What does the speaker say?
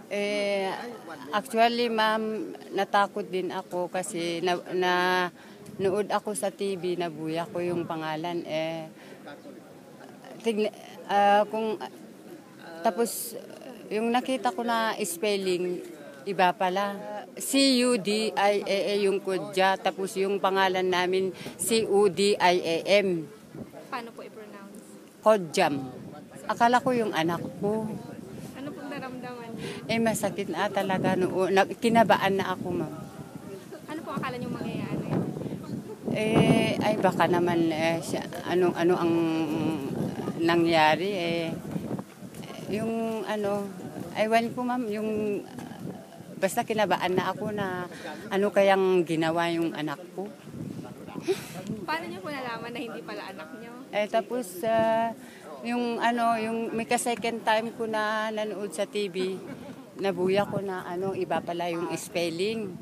Eh, actually, ma'am, natakot din ako kasi nood ako sa TV, nabuya ko yung pangalan. Kung tapos yung nakita ko na spelling, iba pala. CUDIAA yung kodya, tapos yung pangalan namin CUDIAM. Paano po i-pronounce? Kodyam. Akala ko yung anak ko. Ano pong naramdaman? Masakit na talaga noon. Kinabaan na ako, ma'am. Ano po akala niyo mangyayari? Ay baka naman ano ang nangyari yung aywan ko, ma'am, yung basta kinabaan na ako na ano kayang ginawa yung anak ko. Paano niyo po nalaman na hindi pala anak niyo? Tapos yung may second time ko na nanood sa TV, nabuya ko na iba pala yung spelling.